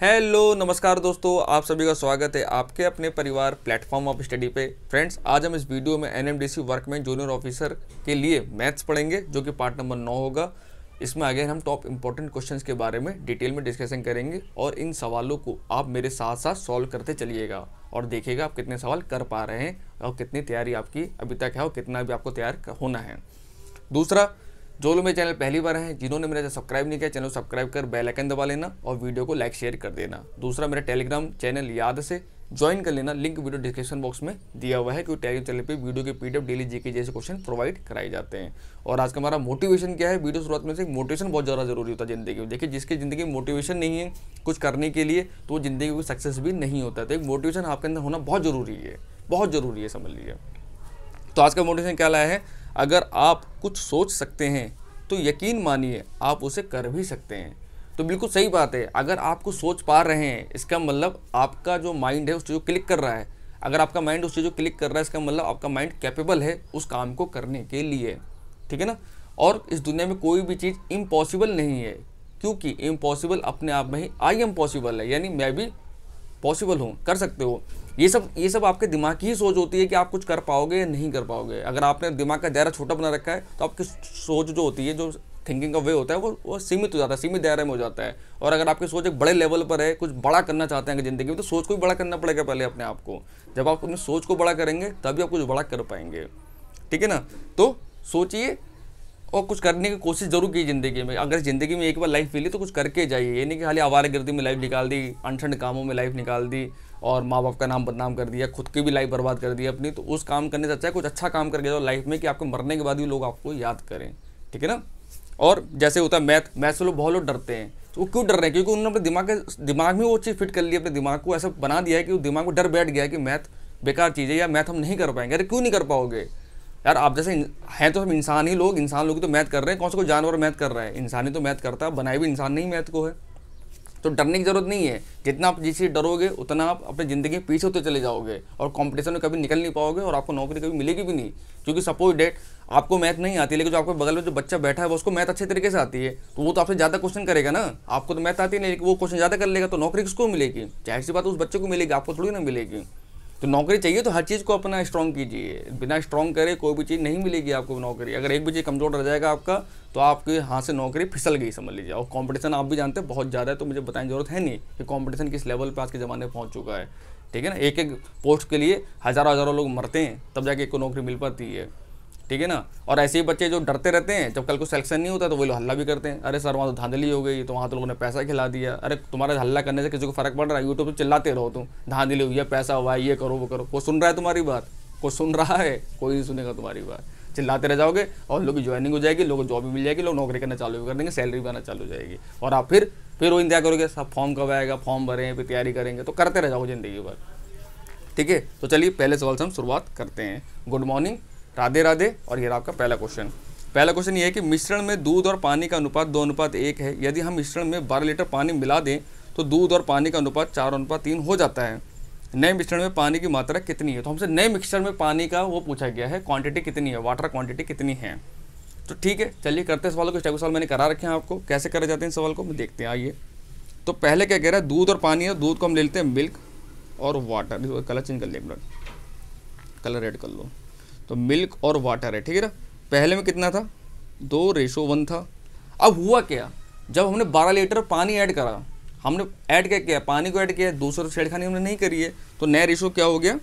Hello नमस्कार दोस्तों, आप सभी का स्वागत है आपके अपने परिवार प्लेटफॉर्म ऑफ स्टडी पे। फ्रेंड्स, आज हम इस वीडियो में एनएमडीसी वर्कमैन जूनियर ऑफिसर के लिए मैथ्स पढ़ेंगे, जो कि पार्ट नंबर 9 होगा। इसमें आगे हम टॉप इंपॉर्टेंट क्वेश्चंस के बारे में डिटेल में डिस्कशन करेंगे और इन सवालों को आप मेरे साथ साथ सॉल्व करते चलिएगा और देखिएगा आप कितने सवाल कर पा रहे हैं और कितनी तैयारी आपकी अभी तक है और कितना भी आपको तैयार होना है। दूसरा, जो लोग मेरे चैनल पहली बार हैं, जिन्होंने मेरा सब्सक्राइब नहीं किया, चैनल सब्सक्राइब कर बेल आइकन दबा लेना और वीडियो को लाइक शेयर कर देना। दूसरा, मेरा टेलीग्राम चैनल याद से ज्वाइन कर लेना, लिंक वीडियो डिस्क्रिप्शन बॉक्स में दिया हुआ है, क्योंकि टेलीग्राम चैनल पे वीडियो के पीडीएफ डेली जीके जैसे क्वेश्चन प्रोवाइड कराए जाते हैं। और आज का हमारा मोटिवेशन क्या है, वीडियो शुरुआत में से मोटिवेशन बहुत ज़्यादा जरूरी होता है ज़िंदगी में। देखिए, जिसकी ज़िंदगी में मोटिवेशन नहीं है कुछ करने के लिए, तो वो ज़िंदगी में सक्सेस भी नहीं होता है। तो एक मोटिवेशन आपके अंदर होना बहुत ज़रूरी है, बहुत ज़रूरी है, समझ लीजिए। तो आज का मोटिवेशन क्या लाया है, अगर आप कुछ सोच सकते हैं तो यकीन मानिए आप उसे कर भी सकते हैं। तो बिल्कुल सही बात है, अगर आप कुछ सोच पा रहे हैं इसका मतलब आपका जो माइंड है उस चीज़ को क्लिक कर रहा है। अगर आपका माइंड उस चीज़ को क्लिक कर रहा है इसका मतलब आपका माइंड कैपेबल है उस काम को करने के लिए, ठीक है ना। और इस दुनिया में कोई भी चीज़ इम्पॉसिबल नहीं है, क्योंकि इम्पॉसिबल अपने आप में ही आई एम पॉसिबल है, यानी मैं भी पॉसिबल हूँ, कर सकते हो। ये सब आपके दिमाग की ही सोच होती है कि आप कुछ कर पाओगे या नहीं कर पाओगे। अगर आपने दिमाग का दायरा छोटा बना रखा है तो आपकी सोच जो होती है, जो थिंकिंग का वे होता है, वो सीमित हो जाता है, सीमित दायरे में हो जाता है। और अगर आपकी सोच एक बड़े लेवल पर है, कुछ बड़ा करना चाहते हैं ज़िंदगी में, तो सोच को भी बड़ा करना पड़ेगा पहले अपने आप को। जब आप अपनी सोच को बड़ा करेंगे तभी आप कुछ बड़ा कर पाएंगे, ठीक है ना। तो सोचिए और कुछ करने की कोशिश जरूर की ज़िंदगी में। अगर ज़िंदगी में एक बार लाइफ मिली तो कुछ करके जाइए, ये नहीं कि खाली आवारागर्दी में लाइफ निकाल दी, अनछड़ कामों में लाइफ निकाल दी और माँ बाप का नाम बदनाम कर दिया, खुद की भी लाइफ बर्बाद कर दी अपनी। तो उस काम करने से अच्छा है कुछ अच्छा काम करके जाओ लाइफ में, कि आपको मरने के बाद भी लोग आपको याद करें, ठीक है ना। और जैसे होता है मैथ से लोग बहुत लोग डरते हैं। तो वो क्यों डर रहे हैं, क्योंकि उन्होंने अपने दिमाग में वो चीज़ फिट कर ली, अपने दिमाग को ऐसा बना दिया है कि वो दिमाग को डर बैठ गया है कि मैथ बेकार चीज़ है या मैथ हम नहीं कर पाएंगे। अरे क्यों नहीं कर पाओगे यार, आप जैसे हैं तो हम इंसान ही लोग, इंसान लोग तो मैथ कर रहे हैं, कौन सा कोई जानवर मैथ कर रहा है, इंसान ही तो मैथ करता है, बनाए भी इंसान नहीं मैथ को है। तो डरने की जरूरत नहीं है, जितना आप जिससे डरोगे उतना आप अपनी ज़िंदगी में पीछे होते चले जाओगे और कंपटीशन में कभी निकल नहीं पाओगे और आपको नौकरी कभी मिलेगी भी नहीं। क्योंकि सपोज डेट आपको मैथ नहीं आती, लेकिन जो आपके बगल में जो बच्चा बैठा है वो उसको मैथ अच्छे तरीके से आती है, तो वो तो आपसे ज़्यादा क्वेश्चन करेगा ना। आपको तो मैथ आती नहीं, लेकिन वो क्वेश्चन ज़्यादा कर लेगा, तो नौकरी किसको मिलेगी? जाहिर सी बात उस बच्चे को मिलेगी, आपको थोड़ी ना मिलेगी। तो नौकरी चाहिए तो हर चीज़ को अपना स्ट्रॉन्ग कीजिए, बिना स्ट्रॉन्ग करे कोई भी चीज़ नहीं मिलेगी आपको नौकरी। अगर एक भी चीज़ कमज़ोर रह जाएगा आपका तो आपके हाथ से नौकरी फिसल गई, समझ लीजिए। और कंपटीशन आप भी जानते हैं बहुत ज़्यादा है, तो मुझे बताने की जरूरत है नहीं कि कंपटीशन किस लेवल पे आज के ज़माने में पहुँच चुका है, ठीक है ना। एक एक पोस्ट के लिए हज़ारों लोग मरते हैं तब जाके एक को नौकरी मिल पाती है, ठीक है ना। और ऐसे ही बच्चे जो डरते रहते हैं, जब कल को सिलेक्शन नहीं होता तो वो लोग हल्ला भी करते हैं, अरे सर वहाँ तो धांधली हो गई, तो वहाँ तो लोगों ने पैसा खिला दिया। अरे तुम्हारे हल्ला करने से किसी को फर्क पड़ रहा है? यूट्यूब पे चिल्लाते रहो तुम, धांधली हुई है, पैसा हुआ है, ये करो वो करो। कोई सुन रहा है तुम्हारी बात? कोई सुन रहा है? कोई नहीं सुनेगा तुम्हारी बात। चिल्लाते रह जाओगे और लोगों की ज्वाइनिंग हो जाएगी, लोगों को जॉब भी मिल जाएगी, लोग नौकरी करना चालू भी कर देंगे, सैलरी भी आना चालू हो जाएगी। और आप फिर वो इंतजार करोगे सब फॉर्म कब आएगा, फॉर्म भरें, फिर तैयारी करेंगे, तो करते रह जाओगे ज़िंदगी भर, ठीक है। तो चलिए पहले सवाल से हम शुरुआत करते हैं। Good morning, Radhe Radhe. और ये आपका पहला क्वेश्चन ये है कि मिश्रण में दूध और पानी का अनुपात 2:1 है। यदि हम मिश्रण में 12 लीटर पानी मिला दें तो दूध और पानी का अनुपात 4:3 हो जाता है। नए मिश्रण में पानी की मात्रा कितनी है? तो हमसे नए मिक्सचर में पानी का वो पूछा गया है, क्वांटिटी कितनी है, वाटर क्वांटिटी कितनी है। तो ठीक है, चलिए करते हैं सवालों को। इस टाइप के सवाल मैंने करा रखे हैं आपको, कैसे करे जाते हैं सवाल को हम देखते हैं, आइए। तो पहले क्या कह रहा है, दूध और पानी है। दूध को हम ले लेते हैं मिल्क और वाटर, कलर चेंज कर लिया, कलर रेड कर लो। तो मिल्क और वाटर है, ठीक है ना। पहले में कितना था, 2:1 था। अब हुआ क्या, जब हमने 12 लीटर पानी ऐड करा, हमने ऐड क्या किया, पानी को ऐड किया, दूसरे छेड़खानी हमने नहीं करी है, तो नया रेशो क्या हो गया,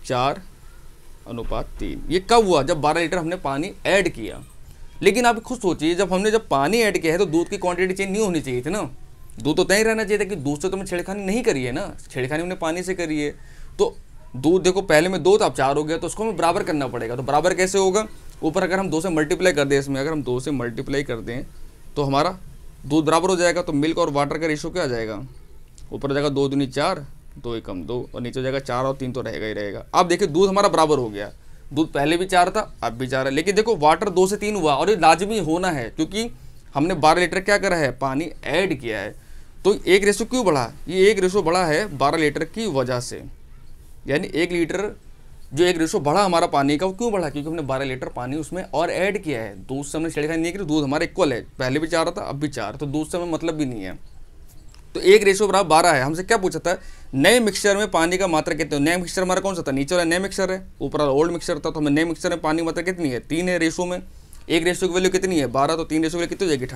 4:3। ये कब हुआ, जब 12 लीटर हमने पानी ऐड किया। लेकिन आप खुद सोचिए, जब पानी ऐड किया है तो दूध की क्वांटिटी चेंज नहीं होनी चाहिए थी ना। दूध तो तय ही रहना चाहिए था कि दूध से तो हमने छेड़खानी नहीं करी है ना, छेड़खानी हमने पानी से करी है। तो दूध देखो पहले में 2 था, अब 4 हो गया, तो उसको हमें बराबर करना पड़ेगा। तो बराबर कैसे होगा, ऊपर अगर हम 2 से मल्टीप्लाई कर दें, इसमें अगर हम 2 से मल्टीप्लाई कर दें तो हमारा दूध बराबर हो जाएगा। तो मिल्क और वाटर का रेशो क्या आ जाएगा, ऊपर हो जाएगा 2 दूनी 4, 2 एकम 2, और नीचे हो जाएगा 4 और 3 तो रहेगा ही रहेगा। अब देखिए दूध हमारा बराबर हो गया, दूध पहले भी 4 था अब भी 4 है। लेकिन देखो वाटर 2 से 3 हुआ, और ये लाजमी होना है क्योंकि हमने 12 लीटर क्या करा है, पानी ऐड किया है। तो एक रेशो क्यों बढ़ा, ये एक रेशो बढ़ा है 12 लीटर की वजह से। यानी 1 लीटर जो एक रेशो बढ़ा हमारा पानी का, वो क्यों बढ़ा, क्योंकि हमने 12 लीटर पानी उसमें और ऐड किया है। दूध से हमने छेड़खानी नहीं की, दूध हमारा इक्वल है, पहले भी 4 था अब भी 4, तो दूध से हमें मतलब भी नहीं है। तो 1:12 है। हमसे क्या पूछा था, नए मिक्सचर में पानी का मात्रा कितनी। नया मिक्सचर हमारा कौन सा था, नीचे वाला नया मिक्सचर है, ऊपर वाला ओल्ड मिक्सचर था। तो हमें नए मिक्सचर में पानी की मात्रा कितनी है, 3 है रेशो में। 1 रेशो की वैल्यू कितनी है 12, तो 3 रेशो की वैल्यू कितनी हो जाएगी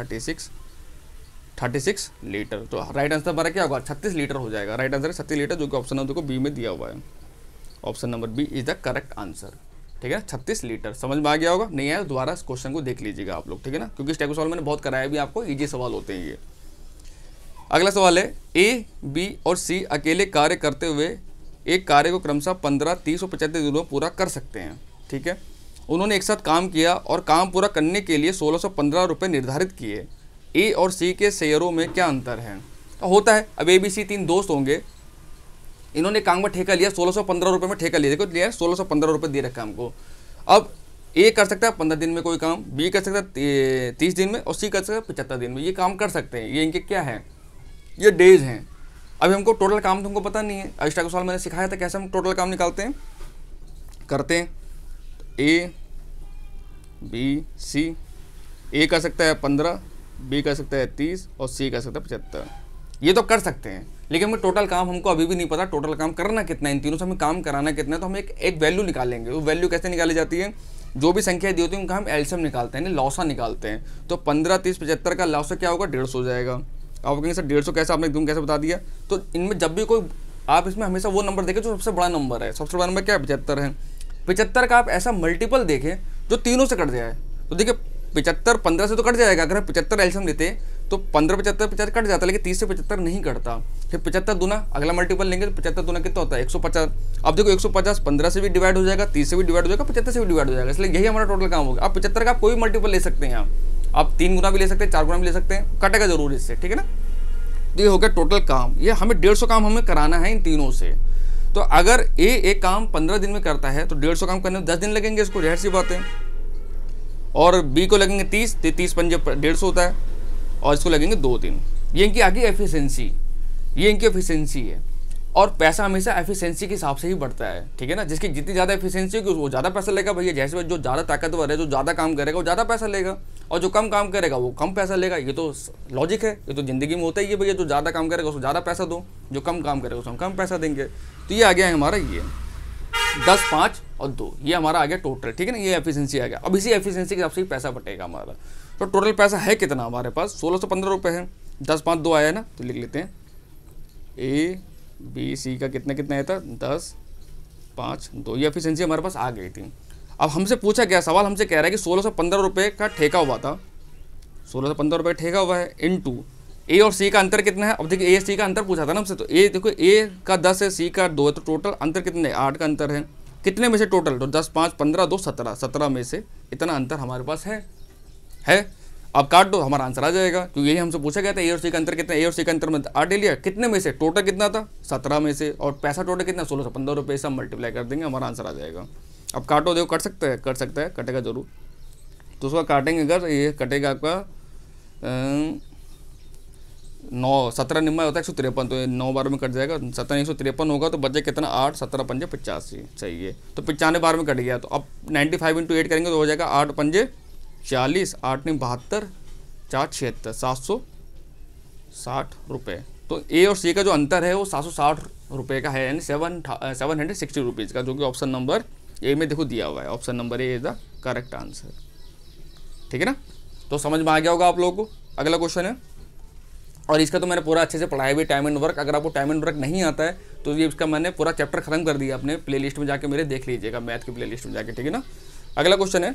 36 लीटर। तो राइट आंसर हमारा क्या होगा 36 लीटर हो जाएगा। राइट आंसर है 36 लीटर, जो कि ऑप्शन नंबर को बी में दिया हुआ है। Option number B is the correct answer. ठीक है, 36 लीटर। समझ में आ गया होगा, नहीं आया दोबारा इस क्वेश्चन को देख लीजिएगा आप लोग। ठीक है ना, क्योंकि इस टाइप के सवाल मैंने बहुत कराया भी, आपको इजी सवाल होते हैं ये। अगला सवाल है, ए, बी और सी अकेले कार्य करते हुए एक कार्य को क्रमशः 15, 30 और 75 दिनों में पूरा कर सकते हैं। ठीक है, उन्होंने एक साथ काम किया और काम पूरा करने के लिए 1615 रुपये निर्धारित किए। ए और सी के शेयरों में क्या अंतर है। तो होता है, अब ए, बी, सी 3 दोस्त होंगे, इन्होंने काम का ठेका लिया, 1615 रुपये में ठेका लिया। देखो लिया 1615 रुपये दे रखा है हमको। अब ए कर सकता है 15 दिन में कोई काम, बी कर सकता है 30 दिन में, और सी कर सकता है 75 दिन में। ये काम कर सकते हैं, ये इनके क्या है, ये डेज हैं। अभी हमको टोटल काम तुमको पता नहीं है। एक्स्ट्रा का सवाल मैंने सिखाया था कैसे हम टोटल काम निकालते हैं, करते हैं। ए, बी, सी, ए कर सकता है 15, बी कर सकता है 30 और सी कर सकता है 75। ये तो कर सकते हैं, लेकिन हमें टोटल काम हमको अभी भी नहीं पता टोटल काम करना कितना है, इन तीनों से हमें काम कराना कितना है। तो हम एक वैल्यू निकालेंगे। वो वैल्यू कैसे निकाली जाती है, जो भी संख्या दी होती है उनका हम एलसीएम निकालते हैं, लॉसा निकालते हैं। तो 15, 30, 75 का लॉसा क्या होगा 150 हो जाएगा। आप कहेंगे सर 150 कैसे, आपने एकदम कैसे बता दिया। तो इनमें जब भी कोई, आप इसमें हमेशा वो नंबर देखें जो सबसे बड़ा नंबर है। सबसे बड़ा नंबर क्या है 75 है। 75 का आप ऐसा मल्टीपल देखें जो तीनों से कट जाए। तो देखिए 75 15 से तो कट जाएगा, अगर हम 75 एलसीएम लेते तो 15, 75, 75 कट जाता है, लेकिन 30 से 75 नहीं कटता। फिर 75 दूना, अगला मल्टीपल लेंगे तो 75 दूना कितना होता है 150। अब देखो 150 15 से भी डिवाइड हो जाएगा, 30 से भी डिवाइड हो जाएगा, 75 से भी डिवाइड हो जाएगा। इसलिए यही हमारा टोटल काम होगा। आप 75 का आप कोई मल्टीपल ले सकते हैं, आप 3 गुना भी ले सकते हैं, 4 गुना भी ले सकते हैं, कटेगा जरूर इससे। ठीक है ना, तो ये हो गया टोटल काम। ये हमें 150 काम हमें कराना है इन तीनों से। तो अगर ए एक काम 15 दिन में करता है तो 150 काम करने में 10 दिन लगेंगे इसको, ढेर सी बात है। और बी को लगेंगे 30, 30 पंजे 150 होता है, और इसको लगेंगे 2 दिन। ये इनकी आगे एफिशिएंसी, ये इनकी एफिशिएंसी है। और पैसा हमेशा एफिशिएंसी के हिसाब से ही बढ़ता है। ठीक है ना, जिसकी जितनी ज़्यादा एफिशिएंसी होगी वो ज़्यादा पैसा लेगा भैया। जैसे जो ज़्यादा ताकतवर है, जो ज़्यादा काम करेगा वो ज़्यादा पैसा लेगा, और जो कम काम करेगा वो कम पैसा लेगा। ये तो लॉजिक है, ये तो ज़िंदगी में होता ही है भैया। जो ज़्यादा काम करेगा उसको ज़्यादा पैसा दो, जो कम काम करेगा उसको हम कम पैसा देंगे। तो ये आ गया है हमारा ये 10, 5 और 2, ये हमारा आ गया टोटल। ठीक है ना, ये एफिशिएंसी आ गया। अब इसी एफिशिएंसी के हिसाब से ही पैसा बटेगा हमारा। तो टोटल पैसा है कितना हमारे पास 1615 रुपये है। 10, 5, 2 आया है ना, तो लिख लेते हैं। ए, बी, सी का कितना कितना आया था 10, 5, 2, ये एफिशिएंसी हमारे पास आ गई थी। अब हमसे पूछा गया सवाल, हमसे कह रहा है कि 1615 रुपये का ठेका हुआ था, 1615 रुपये ठेका हुआ है, इनटू ए और सी का अंतर कितना है। अब देखिए ए सी का अंतर पूछा था ना हमसे, तो ए देखो ए का 10 है, सी का 2 है, तो टोटल अंतर कितने है 8 का अंतर है। कितने में से टोटल, तो 10, 5, 15, 2, 17, 17 में से इतना अंतर हमारे पास है। अब काट दो, हमारा आंसर आ जाएगा, क्योंकि यही हमसे पूछा गया था ए और सी का अंतर कितना। ए और सी का अंतर में 8 ले लिया, कितने में से टोटल कितना था 17 में से, और पैसा टोटल कितना 1615 रुपये। सब मल्टीप्लाई कर देंगे, हमारा आंसर आ जाएगा। अब काटो, देखो कट सकता है, कटेगा जरूर। तो उसका काटेंगे अगर, ये कटेगा आपका 9, 17 निम्मा होता है 153, तो 9 बार में कट जाएगा। 17 153 होगा, तो बचे कितना 8, 17 पंजे 85 चाहिए, तो 95 बार में कट गया। तो अब 95 × 8 करेंगे तो हो जाएगा 8 पंजे 40, 8 ने 72, 4 76, 760 रुपये। तो ए और सी का जो अंतर है वो 760 रुपये का है, यानी 760 रुपीज़ का, जो कि ऑप्शन नंबर ए में देखो दिया हुआ है। Option number A is the correct answer. ठीक है ना, तो समझ में आ गया होगा आप लोगों को। अगला क्वेश्चन है, और इसका तो मैंने पूरा अच्छे से पढ़ाया भी, टाइम एंड वर्क। अगर आपको टाइम एंड वर्क नहीं आता है तो ये इसका मैंने पूरा चैप्टर खत्म कर दिया, अपने प्लेलिस्ट में जाके मेरे देख लीजिएगा, मैथ की प्लेलिस्ट में जाके। ठीक है ना, अगला क्वेश्चन है,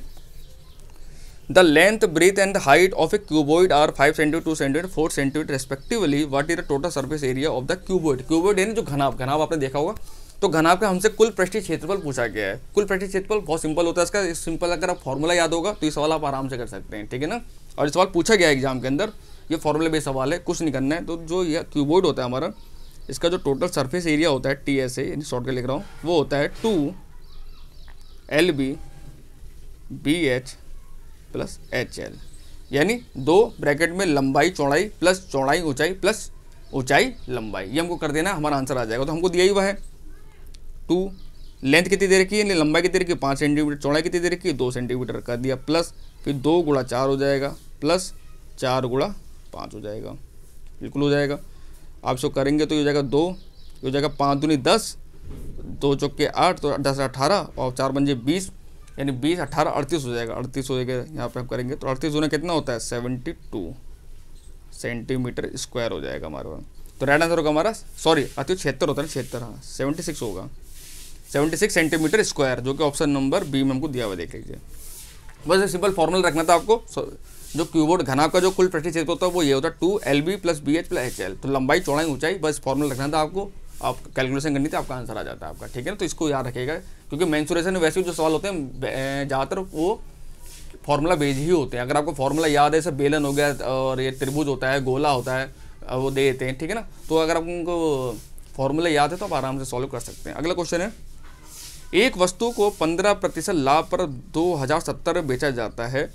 the length, breadth and the height of a cuboid are 5 centimetre, 2 centimetre, 4 centimetre respectively. What is the total surface area of the cuboid. Cuboid है ना जो घनाभ आपने देखा होगा, तो घनाभ का हमसे कुल पृष्ठीय क्षेत्रफल पूछा गया है। कुल पृष्ठीय क्षेत्रफल बहुत सिंपल होता है इसका। सिंपल अगर आप फॉर्मूला याद होगा तो ये सवाल आप आराम से कर सकते हैं। ठीक है ना, और ये सवाल पूछा गया है एग्जाम के अंदर, ये फॉर्मूले बेस्ड सवाल है, कुछ नहीं करना है। तो जो ये क्यूबॉइड होता है हमारा, इसका जो टोटल सरफेस एरिया होता है TSA, यानी शॉर्ट के लिख रहा हूँ, वो होता है 2LB BH + HL, यानी 2 ब्रैकेट में लंबाई चौड़ाई प्लस चौड़ाई ऊंचाई प्लस ऊंचाई लंबाई। ये हमको कर देना, हमारा आंसर आ जाएगा। तो हमको दिया ही हुआ है 2, लेंथ कितनी दे रखी है, लंबाई कितनी रखी है 5 सेंटीमीटर, चौड़ाई कितनी दे रखी है 2 सेंटीमीटर कर दिया, प्लस फिर 2 × 4 हो जाएगा, प्लस 4 × 5 हो जाएगा, बिल्कुल हो जाएगा। आप इसको करेंगे तो ये हो जाएगा 2, ये हो जाएगा 5 दूनी 10, 2 चौके 8, तो 10 18 और 4 पंजे 20, यानी 20 18 38 हो जाएगा। 38 हो जाएगा यहाँ पे आप करेंगे तो 38 होना कितना होता है 72 सेंटीमीटर स्क्वायर हो जाएगा हमारे पास। तो राइट आंसर होगा हमारा, सॉरी 76 होता है, 76, हाँ 76 होगा, 76 सेंटीमीटर स्क्वायर, जो कि ऑप्शन नंबर बी में हमको दिया हुआ देख लीजिए। बस सिंपल फॉर्मूला रखना था आपको। जो क्यूबोर्ड घनाभ का जो कुल पृष्ठीय क्षेत्र होता है वो ये होता है 2LB + BH + HL। तो लंबाई चौड़ाई ऊंचाई, बस फॉर्मूला रखना था आपको, आप कैलकुलेशन करनी थी, आपका आंसर आ जाता है आपका, ठीक है ना। तो इसको याद रखिएगा, क्योंकि मेंसुरेशन में वैसे जो सवाल होते हैं ज़्यादातर वो फॉर्मूला बेस्ड ही होते हैं। अगर आपको फॉर्मूला याद है, जैसे बेलन हो गया और ये त्रिभुज होता है, गोला होता है, वो दे देते हैं, ठीक है ना। तो अगर आपको फॉर्मूला याद है तो आप आराम से सॉल्व कर सकते हैं। अगला क्वेश्चन है, एक वस्तु को 15% लाभ पर 2070 में बेचा जाता है,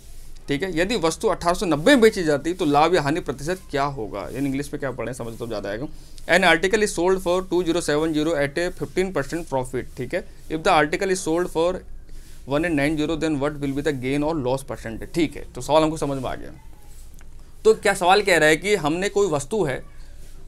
ठीक है। यदि वस्तु 1890 में बेची जाती तो लाभ या हानि प्रतिशत क्या होगा। इन इंग्लिश में क्या पढ़ें, समझ तो ज़्यादा आएगा। An article is sold for 2070 at a 15% profit, ठीक है। If the article is sold for 1890 then what will be the gain और लॉस परसेंटेज, ठीक है। तो सवाल हमको समझ में आ गया। तो क्या सवाल कह रहा है कि हमने कोई वस्तु है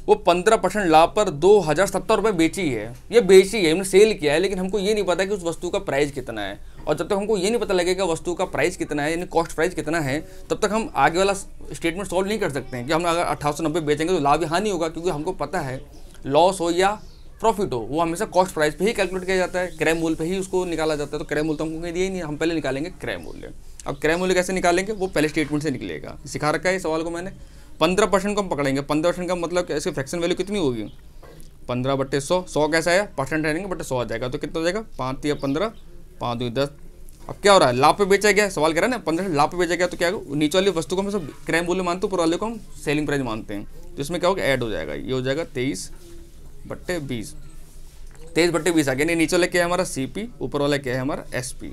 वो 15% लाभ पर 2070 रुपये बेची है, ये बेची है, हमने सेल किया है, लेकिन हमको ये नहीं पता कि उस वस्तु का प्राइस कितना है। और जब तक हमको ये नहीं पता लगेगा वस्तु का प्राइस कितना है, यानी कॉस्ट प्राइस कितना है, तब तक हम आगे वाला स्टेटमेंट सॉल्व नहीं कर सकते हैं कि हम अगर 1890 बेचेंगे तो लाभ या हानि होगा, क्योंकि हमको पता है लॉस हो या प्रॉफिट हो वो हमेशा कॉस्ट प्राइस पे ही कैलकुलेट किया जाता है, क्रय मूल्य पे ही उसको निकाला जाता है। तो क्रय मूल्य तो हमको दिया ही नहीं, हम पहले निकालेंगे क्रय मूल्य। अब क्रय मूल्य कैसे निकालेंगे वो पहले स्टेटमेंट से निकलेगा, सिखा रखा है इस सवाल को मैंने। 15% को हम पकड़ेंगे, 15% का मतलब इसकी फ्रैक्शन वैल्यू कितनी होगी 15/100, 100 कैसा है परसेंट रहेंगे बटे 100 आ जाएगा, तो कितना हो जाएगा 5 या 15, 5 2 10। अब क्या हो रहा है, लाभ पे बेचा गया, सवाल कर रहा है ना 15 लाभ पे बेचा गया, तो क्या होगा नीचे वाली वस्तु को हम सब क्रय मूल्य मानते हैं, ऊपर वाले को हम सेलिंग प्राइस मानते हैं। तो इसमें क्या होगा ऐड हो जाएगा, ये हो जाएगा 23/20, 23/20 आ गया। नहीं नीचे वाला क्या है हमारा CP, ऊपर वाला क्या है हमारा SP,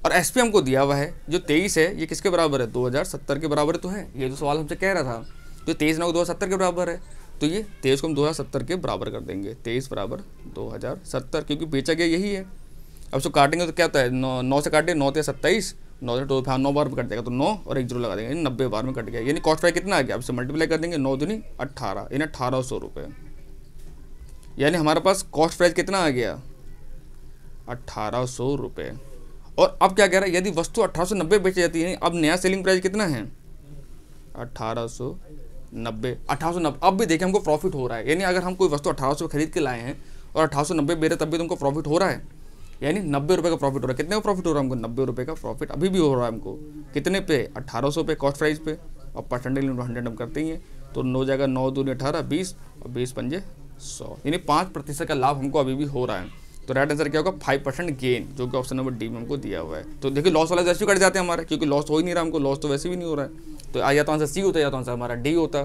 और SP हमको दिया हुआ है जो 23 है, ये किसके बराबर है 2070 के बराबर तो है, ये जो सवाल हमसे कह रहा था। तो 23 9 2070 के बराबर है, तो ये 23 को हम 2070 के बराबर कर देंगे, 23 = 2070, क्योंकि बेचा गया यही है। अब इसको काटेंगे तो क्या होता है 9 से काटे 9 × 27, 9 से 9 बार में कट जाएगा, तो 9 और 1 0 लगा देंगे, 90 बार में कट गया, यानी कॉस्ट प्राइस कितना आ गया। अब से मल्टीप्लाई कर देंगे, 9 दूनी 18, यानी 1800 रुपये, यानी हमारे पास कॉस्ट प्राइस कितना आ गया 1800 रुपये। और अब क्या कह रहा है, यदि वस्तु 1890 बेची जाती है, अब नया सेलिंग प्राइस कितना है 1890। अब भी देखिए हमको प्रॉफिट हो रहा है, यानी अगर हम कोई वस्तु 1800 खरीद के लाए हैं और 1890 बेच तब भी तुमको प्रॉफिट हो रहा है, यानी 90 रुपये का प्रॉफिट हो रहा है। कितने का प्रॉफिट हो रहा है हमको 90 रुपये का प्रॉफिट अभी भी हो रहा है हमको, कितने पे 1800 पे कॉस्ट प्राइस पे, और परसेंटेज 100 हम करते ही हैं, तो 9 जाएगा 9 दूनी 18, 20 और 20 पंजे 100, यानी 5% का लाभ हमको अभी भी हो रहा है। तो राइट आंसर क्या होगा 5% गेन, जो कि ऑप्शन नंबर डी में हमको दिया हुआ है। तो देखिए लॉस वाला वैसे भी कट जाते हैं हमारे, क्योंकि लॉस हो ही नहीं रहा हमको, लॉस तो वैसे भी नहीं हो रहा है। तो या तो आंसर सी होता है या तो आंसर हमारा डी होता,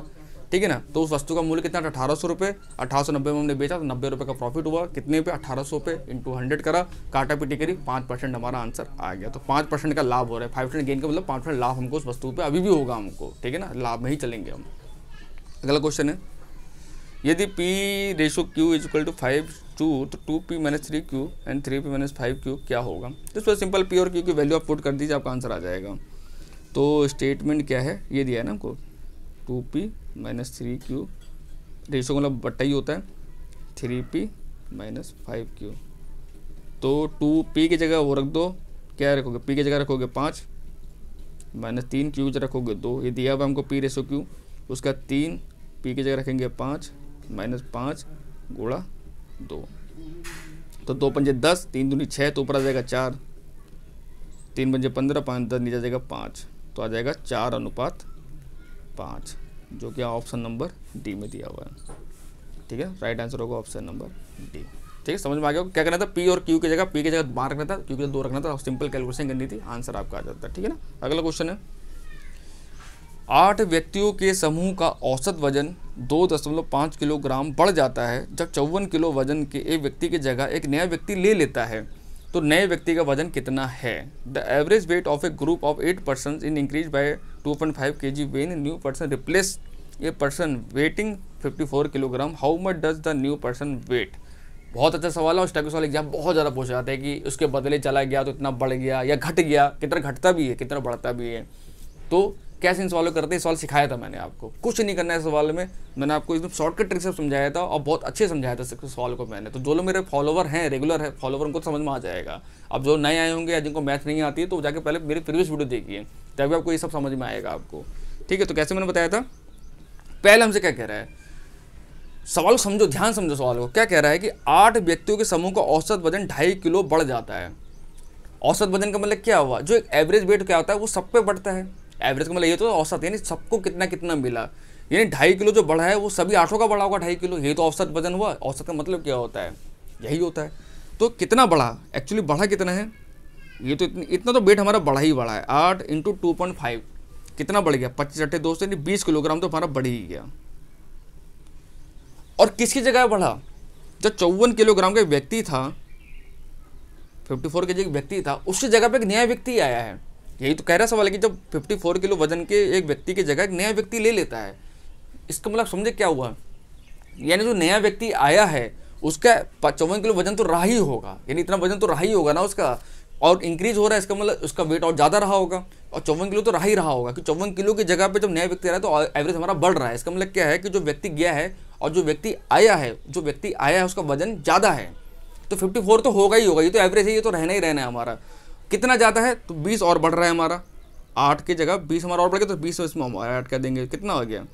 ठीक है ना। तो उस वस्तु का मूल्य कितना 1800 रुपये, 1890 में हमने बेचा तो 90 रुपये का प्रॉफिट हुआ, कितने पे 1800 पे इंटू 100 करा, काटा पीटी करी, 5% हमारा आंसर आ गया। तो 5% का लाभ हो रहा है, 5% गेन का मतलब 5% लाभ हमको उस वस्तु पे अभी भी होगा हमको, ठीक है ना, लाभ में ही चलेंगे हम। अगला क्वेश्चन है, यदि P/Q = 5:2 तो 2P - 3Q and 3P - 5Q क्या होगा। तो इस पर सिंपल P और Q की वैल्यू आप पुट कर दीजिए, आपका आंसर आ जाएगा। तो स्टेटमेंट क्या है ये दिया है ना हमको, 2P - 3Q, रेशो मतलब बट्टा ही होता है, 3P - 5Q। तो 2P की जगह वो रख दो, क्या रखोगे P की जगह रखोगे 5 - 3Q की जगह रखोगे 2, ये दिया हुआ हमको P/Q, उसका 3 P की जगह रखेंगे 5 - 5 × 2, तो 2 पंजे 10, 3 दूनी 6, तो ऊपर आ जाएगा 4, 3 पंजे 15, 5 10 नीचे आ जाएगा 5, तो आ जाएगा 4:5, जो कि ऑप्शन नंबर डी में दिया हुआ है, ठीक है। राइट आंसर होगा ऑप्शन नंबर डी, ठीक है। समझ में आ गया क्या करना था, P और Q की जगह P की जगह बाहर रखना था, Q की जगह 2 रखना था, सिंपल कैलकुलेशन करनी थी, आंसर आपका आ जाता है, ठीक है ना। अगला क्वेश्चन है, 8 व्यक्तियों के समूह का औसत वजन 2.5 किलोग्राम बढ़ जाता है जब 54 किलो वजन के एक व्यक्ति की जगह एक नया व्यक्ति ले लेता है, तो नए व्यक्ति का वजन कितना है। The average weight of a group of 8 person in increase by 2.5 kg when new person replace a person weighting 54 kilogram, how much does the new person weight. बहुत अच्छा सवाल है, उस टाइप के सवाल एग्जाम बहुत ज़्यादा पूछे जाते हैं कि उसके बदले चला गया तो इतना बढ़ गया या घट गया, कितना घटता भी है कितना बढ़ता भी है। तो कैसे इन सवालों करते हैं, सवाल सिखाया था मैंने आपको। कुछ नहीं करना है सवाल में, मैंने आपको एकदम शॉर्टकट ट्रिक से समझाया था और बहुत अच्छे समझाया था सवाल को मैंने। तो जो लोग मेरे फॉलोवर हैं, रेगुलर है फॉलोवर, उनको समझ में आ जाएगा। अब जो नए आए होंगे या जिनको मैथ नहीं आती है तो जाके पहले मेरी प्रीवियस वीडियो देखिए, तभी आपको ये सब समझ में आएगा आपको। ठीक है, तो कैसे मैंने बताया था, पहले हमसे क्या कह रहा है, सवाल समझो, ध्यान समझो सवाल को। क्या कह रहा है कि 8 व्यक्तियों के समूह का औसत वजन 2.5 किलो बढ़ जाता है। औसत वजन का मतलब क्या हुआ, जो एक एवरेज वेट क्या होता है वो सब पे बढ़ता है। एवरेज का मतलब ये तो औसत, यानी सबको कितना कितना मिला, यानी 2.5 किलो जो बढ़ा है वो सभी 8 का बढ़ा होगा 2.5 किलो, ये तो औसत वजन हुआ। औसत का मतलब क्या होता है, यही होता है। तो कितना बढ़ा, एक्चुअली बढ़ा कितना है, ये तो इतना तो वेट हमारा बढ़ा ही बढ़ा है। 8 × 2.5 कितना बढ़ गया, 25 × 2 यानी 20 किलोग्राम तो हमारा बढ़ ही गया। और किसकी जगह बढ़ा, जब 54 किलोग्राम का व्यक्ति था, 54 के जो व्यक्ति था, उसकी जगह पे एक नया व्यक्ति आया है। यही तो कह रहा सवाल है कि जब 54 किलो वजन के एक व्यक्ति की जगह एक नया व्यक्ति ले लेता है, इसका मतलब समझे क्या हुआ, यानी जो नया व्यक्ति आया है उसका 54 किलो वजन तो रहा ही होगा, यानी इतना वजन तो रहा ही होगा ना उसका, और इंक्रीज हो रहा है, इसका मतलब उसका वेट और ज़्यादा रहा होगा, और 54 किलो तो रहा ही रहा होगा कि 54 किलो की जगह पे जब नया व्यक्ति आ रहा है तो एवरेज हमारा बढ़ रहा है। इसका मतलब क्या है कि जो व्यक्ति गया है और जो व्यक्ति आया है उसका वजन ज़्यादा है, तो 54 तो होगा ही होगा, ये तो एवरेज है, ये तो रहना ही रहना है हमारा। कितना ज़्यादा है, तो 20 और बढ़ रहा है हमारा, 8 की जगह 20 हमारा और बढ़ गया, तो 20 इसमें हम ऐड कर देंगे, कितना हो गया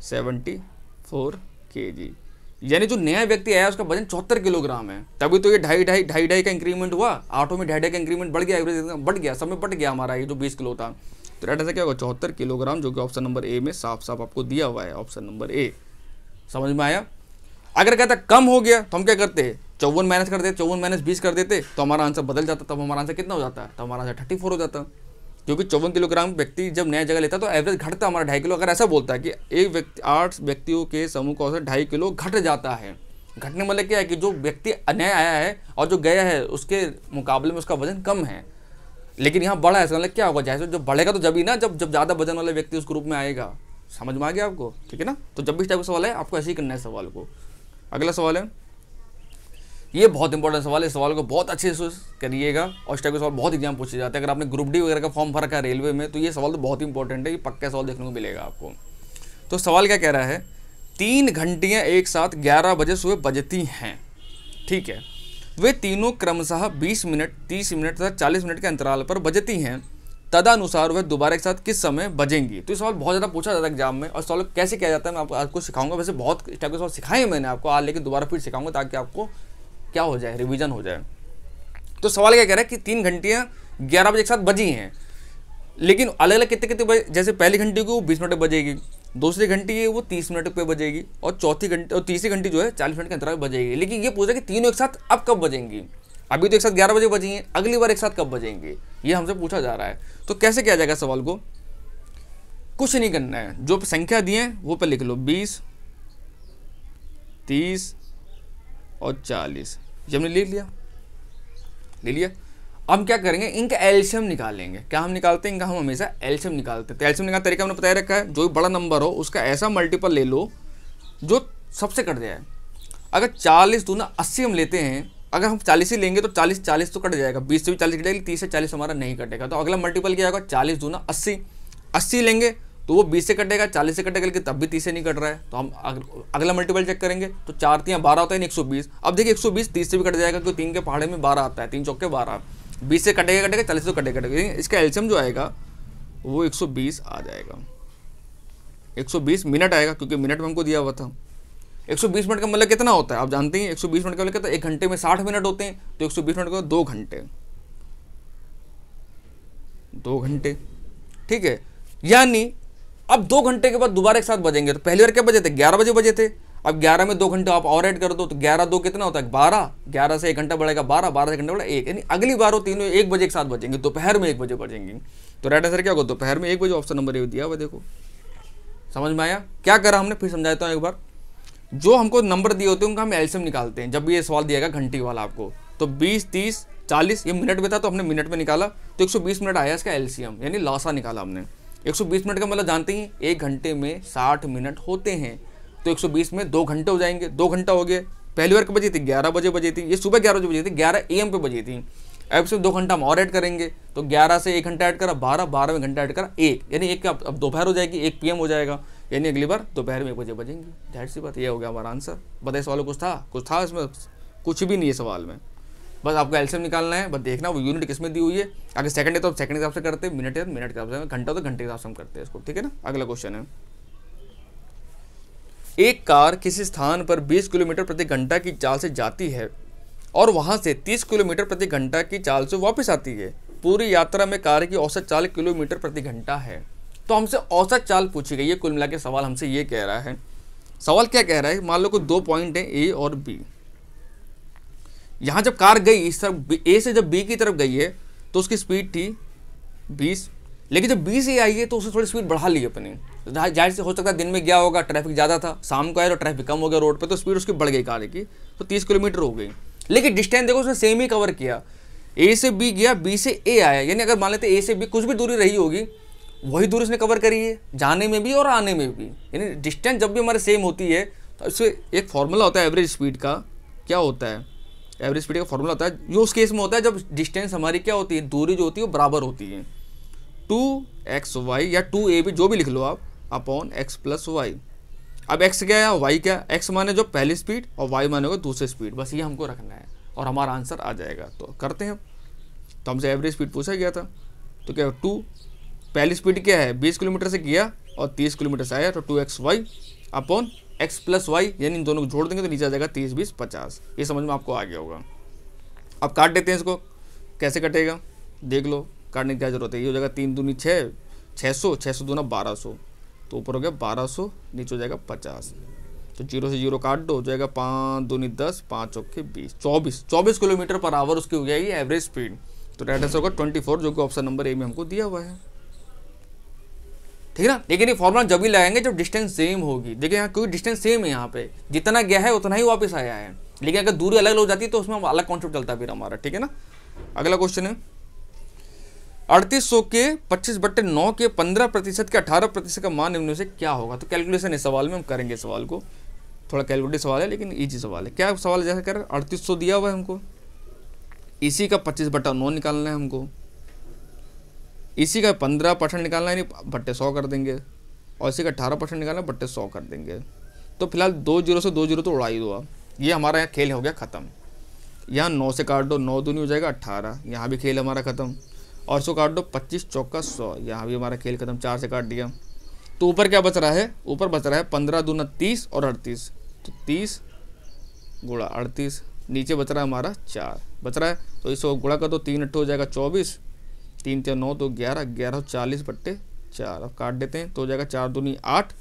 74 kg। यानी जो नया व्यक्ति आया उसका वजन 74 किलोग्राम है, तभी तो ये 2.5 का इंक्रीमेंट हुआ, 8 में 2.5 का इंक्रीमेंट बढ़ गया, एवरेज बढ़ गया, सब में बढ़ गया हमारा ये जो 20 किलो था। तो डाटा से क्या होगा 74 किलोग्राम, जो कि ऑप्शन नंबर ए में साफ साफ आपको दिया हुआ है, ऑप्शन नंबर ए। समझ में आया। अगर कहता कम हो गया तो हम क्या करते, 54 माइनस कर देते, 54 - 20 कर देते, तो हमारा आंसर बदल जाता। तब हमारा आंसर कितना हो जाता है, तब हमारा आंसर 34 हो जाता, क्योंकि 54 किलोग्राम व्यक्ति जब नया जगह लेता तो एवरेज घटता हमारा 2.5 किलो। अगर ऐसा बोलता है कि एक व्यक्ति 8 व्यक्तियों के समूह का औसत 2.5 किलो घट जाता है, घटने मतलब क्या है कि जो व्यक्ति नया आया है और जो गया है उसके मुकाबले में उसका वजन कम है, लेकिन यहाँ बढ़ा है, इसका मतलब क्या होगा, जैसे जब बढ़ेगा तो जब ही ना, जब ज़्यादा वजन वाले व्यक्ति उस ग्रुप में आएगा। समझ में आ गया आपको, ठीक है ना। तो जब भी इस टाइप का सवाल है आपको ऐसे ही करना है सवाल को। अगला सवाल है, ये बहुत इंपॉर्टेंट सवाल है, इस सवाल को बहुत अच्छे से करिएगा, और इस टाइप के सवाल बहुत एग्जाम पूछे जाते हैं। अगर आपने ग्रुप डी वगैरह का फॉर्म भर रखा है रेलवे में, तो ये सवाल तो बहुत इंपॉर्टेंट है, ये पक्का सवाल देखने को मिलेगा आपको। तो सवाल क्या कह रहा है, 3 घंटियाँ एक साथ 11 बजे सुबह बजती हैं, ठीक है, वे तीनों क्रमशः 20 मिनट, 30 मिनट तथा 40 मिनट के अंतराल पर बजती हैं, तदनुसार वह दोबारा एक साथ किस समय बजेंगी। तो ये सवाल बहुत ज़्यादा पूछा जाता है एग्जाम में, और सवाल कैसे किया जाता है मैं आपको सिखाऊंगा। वैसे बहुत इस टाइप के सवाल सिखाए मैंने आपको आज, लेकिन दोबारा फिर सिखाऊंगा ताकि आपको क्या हो जाए, रिवीजन हो जाए। तो सवाल क्या कह रहा है कि 3 घंटियाँ 11 बजे एक साथ बजी हैं, लेकिन अलग अलग कितने कितने बजे, जैसे पहली घंटी को 20 मिनट पर बजेगी, दूसरी घंटी है वो 30 मिनट पे बजेगी, और चौथी घंटी और तीसरी घंटी जो है 40 मिनट के अंतराल में बजेगी। लेकिन ये पूछा कि तीनों एक साथ अब कब बजेंगी, अभी तो एक साथ 11 बजे बजी हैं, अगली बार एक साथ कब बजेंगे, ये हमसे पूछा जा रहा है। तो कैसे किया जाएगा सवाल को, कुछ नहीं करना है, जो संख्या दी है वो पे लिख लो, 20, 30 और 40, ये हमने ले लिया। हम क्या करेंगे, इनका एलसीएम निकालेंगे। क्या हम निकालते हैं, इनका हम हमेशा एलसीएम निकालते हैं। तो एलसीएम निकालने का तरीका हमने बताया रखा है, जो भी बड़ा नंबर हो उसका ऐसा मल्टीपल ले लो जो सबसे कट जाए। अगर 40 दूना 80 हम लेते हैं, अगर हम 40 ही लेंगे तो 40 तो कट जाएगा, 20 से भी 40 कटेगा, 30 से 40 हमारा नहीं कटेगा। तो अगला मल्टीपल क्या होगा, 40 दूना 80, 80 लेंगे तो वो 20 से कटेगा, 40 से कटेगा, लेकिन तब भी 30 से नहीं कट रहा है। तो हम अगला मल्टीपल चेक करेंगे, तो 4 3 12 होता है, 120। अब देखिए 120 30 से भी कट जाएगा, क्योंकि 3 के पहाड़े में 12 आता है, 3 चौके 12, 20 से कटेगा 40 से कटेगा, इसका एलसीएम जो आएगा वो 120 आ जाएगा, 120 मिनट आएगा, क्योंकि मिनट में हमको दिया हुआ था। 120 मिनट का मतलब कितना होता है आप जानते हैं, 120 मिनट का मतलब कितना, 1 घंटे में 60 मिनट होते हैं, तो 120 मिनट का 2 घंटे, 2 घंटे, ठीक है। यानी अब 2 घंटे के बाद दोबारा एक साथ बजेंगे। तो पहली बार क्या बजे थे, 11 बजे बजे थे। अब 11 में 2 घंटे आप और ऐड कर दो, तो 11 2 कितना होता है, 12, 11 से 1 घंटा बढ़ेगा 12, 12 से 1 घंटा बढ़ेगा 1, यानी अगली बार वो तीनों 1 बजे एक साथ बजेंगे, दोपहर में 1 बजे बजेंगे। तो राइट आंसर क्या होगा, दोपहर में 1 बजे, ऑप्शन नंबर ए दिया हुआ। देखो समझ में आया क्या करा हमने, फिर समझाता हूँ एक बार। जो हमको नंबर दिए होते हैं उनका हम एलसीएम निकालते हैं। जब भी ये सवाल दिएगा घंटी वाला आपको, तो 20 30 40, ये मिनट में था तो हमने मिनट में निकाला, तो 120 मिनट आया इसका एलसीएम, यानी लासा निकाला हमने। 120 मिनट का मतलब जानते ही 1 घंटे में 60 मिनट होते हैं, तो 120 में 2 घंटे हो जाएंगे, 2 घंटा हो गए। पहली बार कब बजी थी, 11 बजे बजी थी, ये सुबह 11 बजे बजी थी, 11 AM पे बजी थी। अब सिर्फ 2 घंटा हम और ऐड करेंगे, तो 11 से 1 घंटा ऐड करा 12, 12 में घंटा ऐड करा 1, यानी 1 का अब दोपहर हो जाएगी, 1 PM हो जाएगा, यानी अगली बार दोपहर में 1 बजे बजेंगी। जाहिर सी बात, ये हो गया हमारा आंसर। बताइए सवाल कुछ था इसमें? कुछ भी नहीं है सवाल में, बस आपको एलसीएम निकालना है, बस देखना वो यूनिट किसमें दी हुई है। अगर सेकंड है तो सेकंड के हिसाब से करते हैं, मिनट है तो मिनट के हिसाब से, घंटा तो घंटे के हिसाब से हम करते हैं इसको, ठीक है ना। अगला क्वेश्चन है, एक कार किसी स्थान पर 20 किलोमीटर प्रति घंटा की चाल से जाती है और वहां से 30 किलोमीटर प्रति घंटा की चाल से वापस आती है। पूरी यात्रा में कार की औसत चाल किलोमीटर प्रति घंटा है। तो हमसे औसत चाल पूछी गई है। कुल मिला के सवाल हमसे ये कह रहा है, सवाल क्या कह रहा है, मान लो कोई 2 पॉइंट है ए और बी। यहाँ जब कार गई इस तरफ ए से जब बी की तरफ गई है तो उसकी स्पीड थी 20, लेकिन जब बी से आई है तो उसने थोड़ी स्पीड बढ़ा ली अपनी। जाहिर से हो सकता है दिन में गया होगा, ट्रैफिक ज़्यादा था, शाम को आया तो ट्रैफिक कम हो गया रोड पे, तो स्पीड उसकी बढ़ गई कार की, तो 30 किलोमीटर हो गई। लेकिन डिस्टेंस देखो उसने सेम ही कवर किया, ए से बी गया, बी से ए आया, यानी अगर मान लेते ए से बी कुछ भी दूरी रही होगी वही दूरी उसने कवर करी है, जाने में भी और आने में भी। यानी डिस्टेंस जब भी हमारे सेम होती है तो इससे एक फॉर्मूला होता है एवरेज स्पीड का। क्या होता है एवरेज स्पीड का फॉर्मूला? होता है जो उस केस में होता है जब डिस्टेंस हमारी क्या होती है, दूरी जो होती है वो बराबर होती है, 2xy या 2ab जो भी लिख लो आप, अपॉन x + y। अब x क्या है, y क्या, x माने जो पहली स्पीड और y माने होगा दूसरी स्पीड, बस ये हमको रखना है और हमारा आंसर आ जाएगा। तो करते हैं। तो हमसे एवरेज स्पीड पूछा गया था, तो क्या 2 पहली स्पीड क्या है, 20 किलोमीटर से किया और 30 किलोमीटर से आया, तो 2xy अपॉन x + y, यानी इन दोनों को जोड़ देंगे तो नीचे आ जाएगा 30, 20, 50। ये समझ में आपको आ गया होगा। अब काट देते हैं इसको, कैसे कटेगा देख लो, काटने की क्या जरूरत है। ये हो जाएगा 3 दूनी 6, 600, 600 दूना 1200, तो ऊपर हो गया 1200, नीचे हो जाएगा 50। तो 0 से 0 काट दो, हो जाएगा 5 दूनी 10, 5 चौके 20, 24 किलोमीटर पर आवर उसकी हो जाएगी एवरेज स्पीड। तो राइट आंसर होगा 24, जो कि ऑप्शन नंबर ए में हमको दिया हुआ है, ठीक है ना। लेकिन ये फॉर्मूला जब भी लगाएंगे जब डिस्टेंस सेम होगी। देखिए यहाँ कोई डिस्टेंस सेम है, यहाँ पे जितना गया है उतना ही वापस आया है, लेकिन अगर दूरी अलग हो जाती है तो उसमें अलग कॉन्सेप्ट चलता है फिर हमारा, ठीक है ना। अगला क्वेश्चन है, 3800 के 25/9 के 15% के 18% का मान निम्न से क्या होगा। तो कैलकुलेशन इस सवाल में हम करेंगे। सवाल को थोड़ा कैलकुलेटिव सवाल है लेकिन ईजी सवाल है। क्या सवाल जैसे कर 3800 दिया हुआ है हमको, इसी का 25/9 निकालना है हमको, इसी का 15% निकालना है, यानी बट्टे 100 कर देंगे, और इसी का 18% निकालना है, बट्टे 100 कर देंगे। तो फिलहाल 2 0 से 2 0 तो उड़ा ही दो आप। ये हमारा यहाँ खेल हो गया ख़त्म। यहाँ 9 से काट दो, 9 दूनी हो जाएगा 18, यहाँ भी खेल हमारा ख़त्म। और इसको काट दो 25 चौका 100, यहाँ भी हमारा खेल ख़त्म। 4 से काट दिया तो ऊपर क्या बच रहा है, ऊपर बच रहा है 15 दूना 30 और 38, तो 30 गुणा 38, नीचे बच रहा है हमारा 4 बच रहा है, तो इसको गुणा कर दो, 3 8 हो जाएगा 24, 3 4 9 तो 11, 11 40/4। अब काट देते हैं तो हो जाएगा 4 दूनी 8,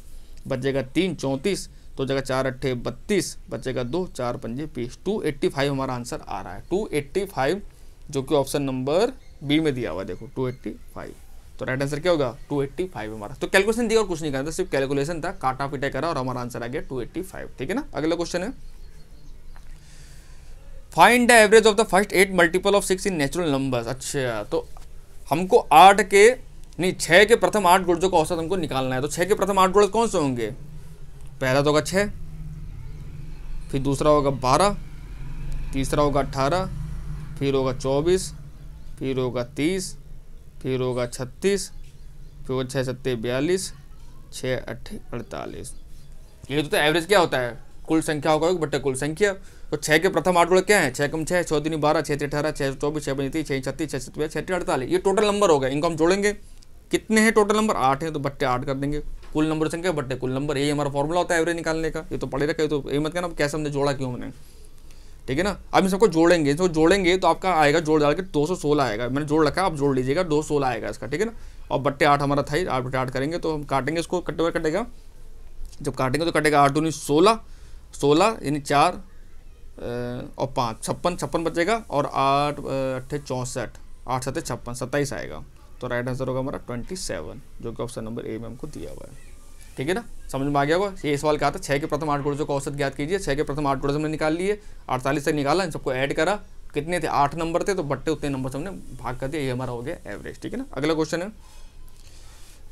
बचेगा 3 34, तो हो जाएगा 4 8 32, बचेगा 2 4 5 20। 285 हमारा आंसर आ रहा है, 285, जो कि ऑप्शन नंबर बी में दिया हुआ है। देखो 285, तो राइट आंसर क्या होगा 285 हमारा। तो कैलकुलेशन दिया और कुछ नहीं करना था, सिर्फ कैलकुलेशन था, काटा पीटा करा और हमारा आंसर आ गया 285, ठीक है ना। अगला क्वेश्चन है, find the average of the first 8 multiple of 6 in natural numbers. अच्छा, तो हमको 6 के प्रथम 8 गुणजों का औसत हमको निकालना है। तो 6 के प्रथम 8 गुणज कौन से होंगे, पहला तो होगा 6, फिर दूसरा होगा 12, तीसरा होगा 18, फिर होगा 24, फिर होगा 30, फिर होगा 36, फिर होगा 6 7 42, 6 8 48। ये तो एवरेज क्या होता है, कुल संख्या होगा बट्टे कुल संख्या। तो 6 के प्रथम 8 गुणज क्या है, 6 कम 6, 6 दूनी 12, 6 3 18, 6 24, 6 25 30, 6 36, 6 27 6 48। ये टोटल नंबर हो गए, इनको हम जोड़ेंगे, कितने हैं टोटल नंबर, 8 है, तो बट्टे 8 कर देंगे। कुल नंबर संख्या बट्टे कुल नंबर, यही हमारा फॉर्मूला होता है एवरेज निकालने का। ये तो पढ़े रखा है, तो ये मत कहना कैसे हमने जोड़ा क्यों हमने, ठीक है ना। अब इन सबको जोड़ेंगे, तो जोड़ेंगे तो आपका आएगा जोड़ डाल के 216 आएगा, मैंने जोड़ रखा, आप जोड़ लीजिएगा, 216 आएगा इसका, ठीक है ना। और बट्टे 8 हमारा था ही, 8/8 करेंगे तो हम काटेंगे इसको, कट्टे हुए कटेगा, जब काटेंगे तो कटेगा 8 दूनी 16, 16 यानी 4 और 5 56 बचेगा, और 8 8 64, 8 7 56, 27 आएगा। तो राइट आंसर होगा हमारा 27, जो कि ऑप्शन नंबर ए में हमको दिया हुआ है, ठीक है ना। समझ में आ गया होगा। ये सवाल कहा था 6 के प्रथम 8 गुणजों का औसत ज्ञात कीजिए। 6 के प्रथम 8 गुणज हमने निकाल लिए, 48 तक निकाला, इन सबको ऐड करा, कितने थे 8 नंबर थे, तो बट्टे उतने नंबर से हमने भाग कर दिया, ये हमारा हो गया एवरेज, ठीक है ना। अगला क्वेश्चन है,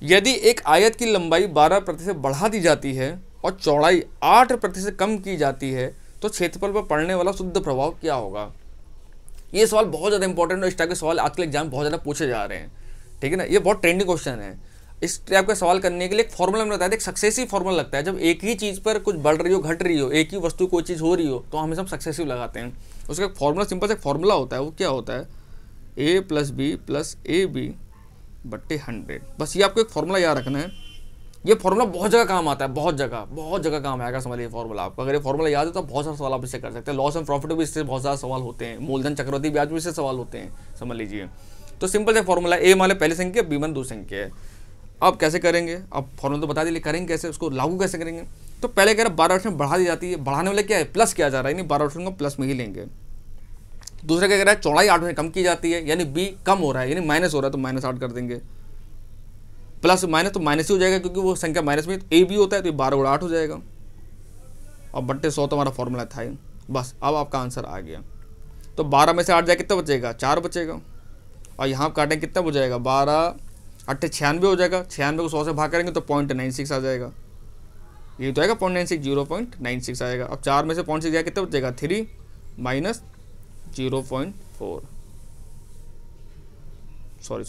यदि एक आयत की लंबाई 12% बढ़ा दी जाती है और चौड़ाई 8% कम की जाती है तो क्षेत्रफल पर पड़ने वाला शुद्ध प्रभाव क्या होगा। ये सवाल बहुत ज़्यादा इंपॉर्टेंट है, इस टाइप के सवाल आजकल एग्जाम में बहुत ज़्यादा पूछे जा रहे हैं, ठीक है ना। ये बहुत ट्रेंडिंग क्वेश्चन है। इस टाइप का सवाल करने के लिए एक फॉर्मूला में बताया था, एक सक्सेसिव फॉर्मूला लगता है। जब एक ही चीज़ पर कुछ बढ़ रही हो, घट रही हो, एक ही वस्तु कोई चीज़ हो रही हो, तो हमेशा हम सक्सेसिव लगाते हैं। उसका एक फॉर्मूला, सिंपल सा फॉर्मूला होता है। वो क्या होता है, a + b + ab / 100। बस ये आपको एक फॉर्मूला याद रखना है। ये फॉर्मूला बहुत जगह काम आता है, बहुत जगह काम आएगा। समझ ये फॉर्मूला आपको, अगर ये फॉर्मूला याद है तो बहुत सारे सवाल आप इससे कर सकते हैं। लॉस एंड प्रॉफिट भी इससे बहुत सारे सवाल होते हैं, मूलधन चक्रवृद्धि ब्याज भी इससे सवाल होते हैं, समझ लीजिए। तो सिंपल सा फॉर्मूला, ए मान पहली संख्या, बी मान दूसरी संख्या है। अब कैसे करेंगे, अब फॉर्मूला तो बता दिए, करेंगे कैसे, उसको लागू कैसे करेंगे। तो पहले कह रहा 12% बढ़ा दी जाती है, बढ़ाने वाले क्या है, प्लस किया जा रहा है, यानी 12% को प्लस में ही लेंगे। दूसरा क्या कह रहा है, चौड़ाई 8 में कम की जाती है, यानी बी कम हो रहा है, यानी माइनस हो रहा है, तो -8 कर देंगे। प्लस माइनस तो माइनस ही हो जाएगा, क्योंकि वो संख्या माइनस में ए बी होता है, तो 12 × 8 हो जाएगा। और बट्टे 100 तो हमारा फॉर्मूला था ही। बस अब आपका आंसर आ गया। तो 12 में से 8 जाए कितना बचेगा, 4 बचेगा। और यहाँ काटें कितना हो जाएगा, 12 × 8 = 96 हो जाएगा। 96 को 100 से भाग करेंगे तो 0.96 आ जाएगा। ये तो आएगा 0.96, 0.96 आएगा। अब 4 में से 0.6 जाए कितना बचेगा, 3 - 0.4, सॉरी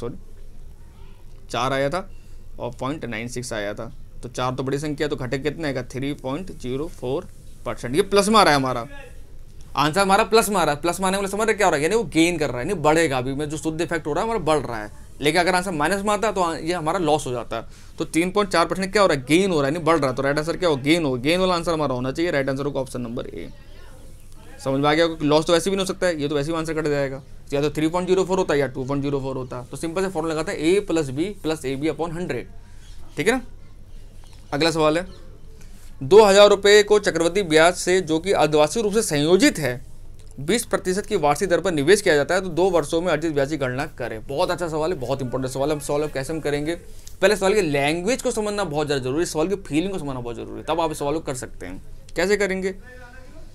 4 आया था और 0.96 आया था। तो 4 तो बड़ी संख्या, तो घटे कितने आएगा, 3.04%। ये प्लस में आ रहा है, हमारा आंसर हमारा प्लस में आ रहा है। प्लस में आने वाले समझ रहे क्या हो रहा है, यानी वो गेन कर रहा है, नहीं बढ़ेगा। अभी में जो शुद्ध इफेक्ट हो रहा है हमारा बढ़ रहा है। लेकिन अगर आंसर माइनस में आता है तो ये हमारा लॉस हो जाता है। तो 3.4% क्या हो रहा है, गेन हो रहा है, नहीं बढ़ रहा है। तो राइट आंसर क्या हो, गेन हो। गेन वाला आंसर हमारा होना चाहिए। राइट आंसर होगा ऑप्शन नंबर ए। समझ में आ गया, क्योंकि लॉस तो वैसे भी नहीं हो सकता है, ये तो वैसे भी आंसर कट जाएगा। या तो 3.04 होता है या 2.04 होता। तो सिंपल से फॉर्मूला लगाता है a + b + ab/100, ठीक है ना। अगला सवाल है, 2000 रुपये को चक्रवृद्धि ब्याज से, जो कि अर्धवार्षिक रूप से संयोजित है, 20% की वार्षिक दर पर निवेश किया जाता है, तो 2 वर्षों में अर्जित ब्याज की गणना करें। बहुत अच्छा सवाल है, बहुत इंपॉर्टेंट सवाल है। हम सवाल कैसे हम करेंगे, पहले सवाल की लैंग्वेज को समझना बहुत ज़्यादा जरूरी है, सवाल की फीलिंग को समझना बहुत जरूरी है, तब आप इस सवाल को कर सकते हैं। कैसे करेंगे,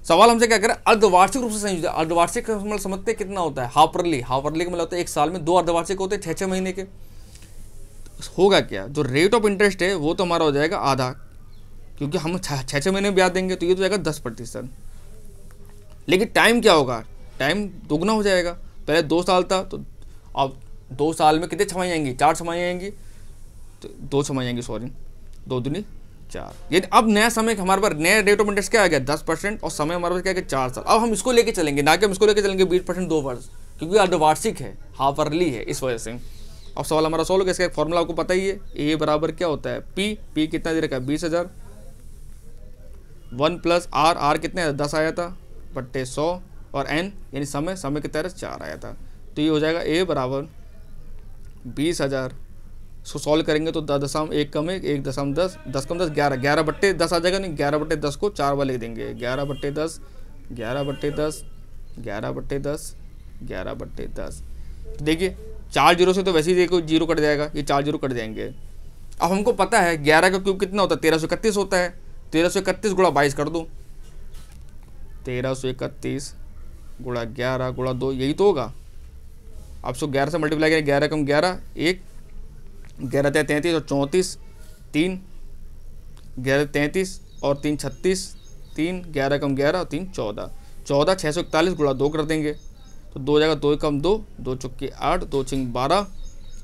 सवाल हमसे क्या करें, अर्धवार्षिक रूप से संयोजित। अर्धवार्षिक का मतलब समझते हैं कितना होता है, हाफरली का मतलब होता है एक साल में 2 अर्धवार्षिक होते हैं, 6-6 महीने के। होगा क्या, जो रेट ऑफ इंटरेस्ट है वो तो हमारा हो जाएगा आधा, क्योंकि हम 6-6 महीने में ब्याज देंगे, तो ये तो जाएगा 10%। लेकिन टाइम क्या होगा, टाइम दोगुना हो जाएगा। पहले 2 साल था, तो अब 2 साल में कितने छमाही आएंगी, 4 छमाही आएंगी, तो 2 छमाही आएंगी, सॉरी 2 दूनी 4। यानी अब नया समय हमारे पास, नया रेट ऑफ इंटरेस्ट क्या आ गया, 10%, और समय हमारे पास क्या है, 4 साल। अब हम इसको लेके चलेंगे, ना कि हम इसको लेके चलेंगे 20% 2 वर्ष, क्योंकि अर्धवार्षिक है, हाफ अर्ली है, इस वजह से। अब सवाल हमारा सॉल्व होगा। इसका एक फॉर्मूला आपको पता ही है, ए बराबर क्या होता है, पी कितना दे रखा है, 20,000, 1 + r कितने 10 आया था, बट्टे 100, और n यानी समय कितना 4 आया था। तो ये हो जाएगा a बराबर 20,000। इसको सॉल्व करेंगे तो 10.1 कम 1, 1.10, 10 कम 10, 11, 11/10 आ जाएगा। नहीं, 11/10 को 4 बार लिख देंगे, 11/10, 11/10, 11/10, 11/10। देखिए 4 जीरो से तो वैसे ही देखो 0 कट जाएगा, ये 4 0 कट जाएंगे। अब हमको पता है 11 का क्यूब कितना होता है, 1331 होता है। 1331 गुणा 22 कर दो, 1331 गुणा 11 गुणा 2, यही तो होगा। अब सो 11 से मल्टीप्लाई करें, 11 कम 11, 1, 11 × 33 और 34, 3, 11 33 और 3 36, 3, 11 कम 11 और 3 14, 14 641 गुणा 2 कर देंगे, तो 2 जाएगा, 2 कम 2, 2 चौके 8, 2 छिंग 12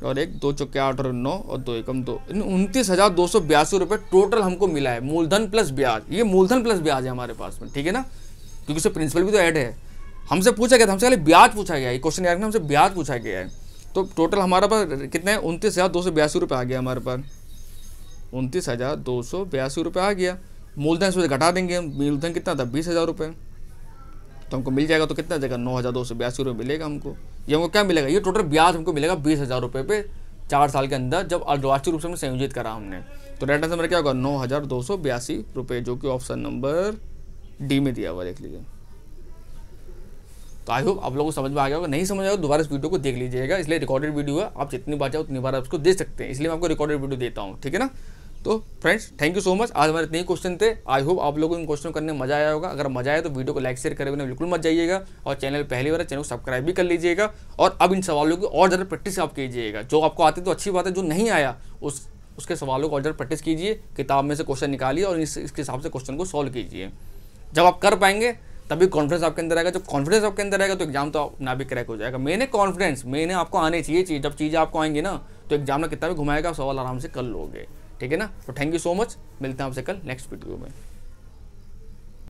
और 1, 2 चौके 8 और 9 और 2 कम 2, 29,282 रुपये टोटल हमको मिला है, मूलधन प्लस ब्याज। ये मूलधन प्लस ब्याज है हमारे पास में, ठीक है ना, क्योंकि उससे प्रिंसिपल भी तो ऐड है। हमसे पूछा गया था, हमसे खाली ब्याज पूछा गया है, ये क्वेश्चन यार हमसे ब्याज पूछा गया है। तो टोटल हमारे पास कितना है, 29,282 रुपये आ गया हमारे पास, 29,282 रुपये आ गया। मूलधन इसमें घटा देंगे हम, मूलधन कितना था 20,000 रुपये, तो हमको मिल जाएगा, तो कितना जाएगा 9,282 रुपये मिलेगा हमको। ये हमको क्या मिलेगा, ये टोटल ब्याज हमको मिलेगा 20,000 रुपये पे 4 साल के अंदर, जब अर्धवार्षिक रूप से संयोजित करा हमने। तो राइट आंसर क्या होगा 9,282 रुपये, जो कि ऑप्शन नंबर डी में दिया हुआ, देख लीजिए। तो आई होप आप लोगों को समझ में आ गया होगा, नहीं समझ आएगा दोबारा इस वीडियो को देख लीजिएगा, इसलिए रिकॉर्डेड वीडियो है, आप जितनी बार चाहो उतनी बार आप उसको देख सकते हैं, इसलिए मैं आपको रिकॉर्डेड वीडियो देता हूँ, ठीक है ना। तो friends thank you so much, आज हमारे इतने ही क्वेश्चन थे। आई होप आप लोगों को इन क्वेश्चन करने में मजा आया होगा। अगर मजा आया तो वीडियो को लाइक शेयर करे बिना बिल्कुल मत जाइएगा, और चैनल पहली बार चैनल को सब्सक्राइब भी कर लीजिएगा। और अब इन सवालों की और ज़्यादा प्रैक्टिस आप कीजिएगा, जो आपको आती तो अच्छी बात है, जो नहीं आया उसके सवालों को और ज़्यादा प्रैक्टिस कीजिए, किताब में से क्वेश्चन निकालिए और इसके हिसाब से क्वेश्चन को सॉल्व कीजिए। जब आप कर पाएंगे तभी कॉन्फिडेंस आपके अंदर आएगा। जब कॉन्फिडेंस आपके अंदर आएगा तो एग्जाम तो अपना भी क्रैक हो जाएगा। मैंने कॉन्फिडेंस, मैंने आपको आने चाहिए चीज़, जब चीज़ें आपको आएंगी ना तो एग्जाम में कितना भी घुमाएगा, सवाल आराम से कर लोगे, ठीक है ना। तो थैंक यू सो मच, मिलते हैं आपसे कल नेक्स्ट वीडियो में।